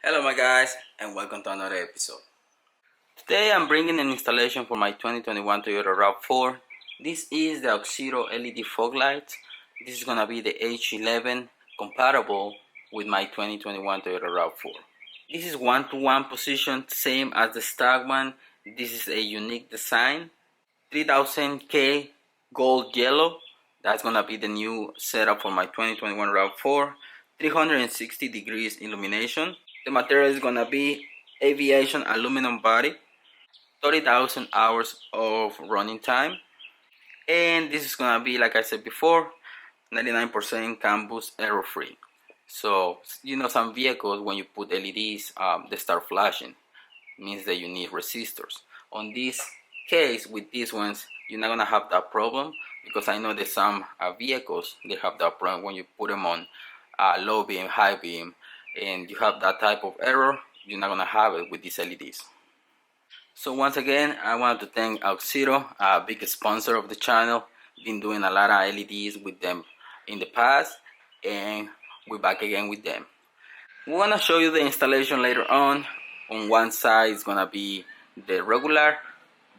Hello my guys, and welcome to another episode. Today I'm bringing an installation for my 2021 Toyota RAV4. This is the Auxito LED fog light. This is gonna be the H11 compatible with my 2021 Toyota RAV4. This is 1-to-1 position, same as the stock one. This is a unique design. 3000K gold yellow. That's gonna be the new setup for my 2021 RAV4. 360 degrees illumination. The material is gonna be aviation aluminum body. 30,000 hours of running time. And this is gonna be, like I said before, 99% CAN boost error free. So some vehicles, when you put LEDs, they start flashing. It means that you need resistors. On this case, with these ones, you're not gonna have that problem, because I know that some vehicles, they have that problem when you put them on low beam, high beam, and you have that type of error. You're not gonna have it with these LEDs. So once again, I want to thank Auxito, a big sponsor of the channel. Been doing a lot of LEDs with them in the past, and we're back again with them. We're gonna show you the installation later on. On one side is gonna be the regular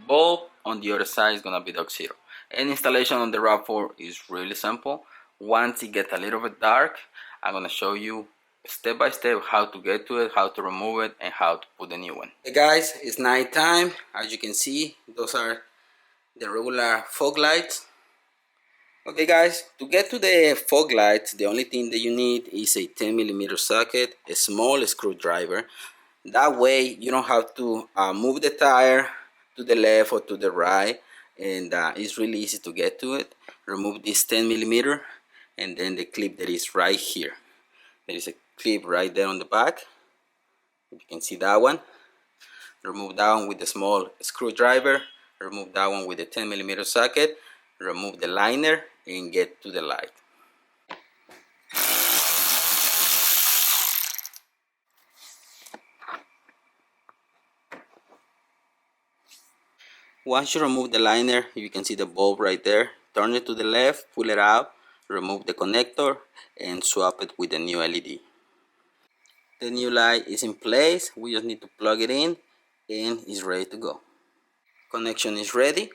bulb, on the other side is gonna be the Auxito. And installation on the RAV4 is really simple. Once it gets a little bit dark, I'm gonna show you step by step how to get to it, how to remove it, and how to put the new one. Hey guys, it's night time. As you can see, those are the regular fog lights. Okay guys, to get to the fog lights, the only thing that you need is a 10mm socket, a small screwdriver. That way you don't have to move the tire to the left or to the right, and it's really easy to get to it. Remove this 10mm, and then the clip that is right here. There is a clip right there on the back. You can see that one. Remove that one with the small screwdriver. Remove that one with the 10mm socket. Remove the liner and get to the light. Once you remove the liner, you can see the bulb right there. Turn it to the left, pull it out, remove the connector, and swap it with the new LED. The new light is in place. We just need to plug it in, and it's ready to go. Connection is ready.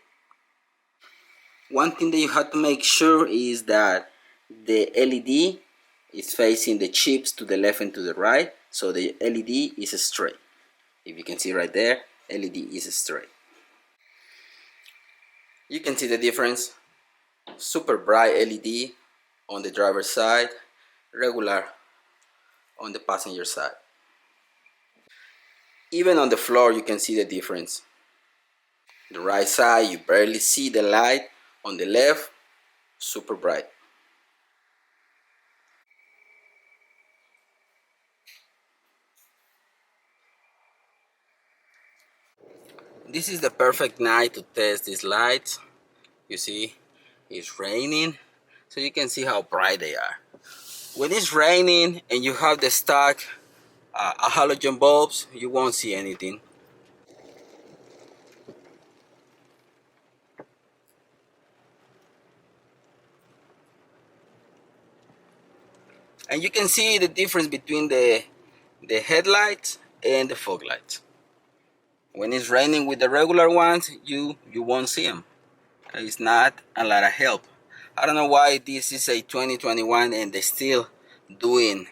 One thing that you have to make sure is that the LED is facing the chips to the left and to the right, so the LED is straight. If you can see right there, LED is straight. You can see the difference. Super bright LED on the driver's side, regular on the passenger side. Even on the floor you can see the difference. The right side you barely see the light. On the left, super bright. This is the perfect night to test these lights. You see, it's raining, so you can see how bright they are. When it's raining and you have the stock halogen bulbs, you won't see anything. And you can see the difference between the headlights and the fog lights. When it's raining with the regular ones, you won't see them. It's not a lot of help. I don't know why this is a 2021 and they're still doing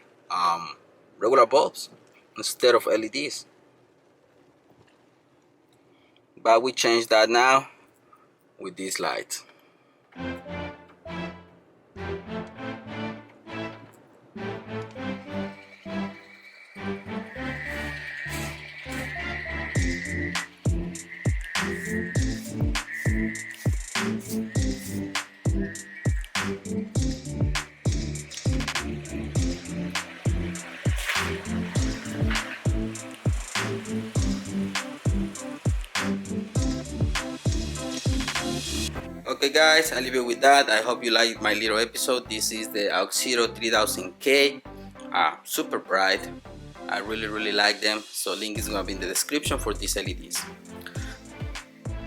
regular bulbs instead of LEDs. But we changed that now with these lights. Okay guys, I'll leave it with that. I hope you liked my little episode. This is the Auxito 3000K, super bright. I really like them, so link is gonna be in the description for these LEDs.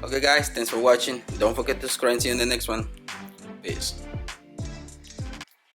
Okay guys, thanks for watching. Don't forget to subscribe and see you in the next one. Peace.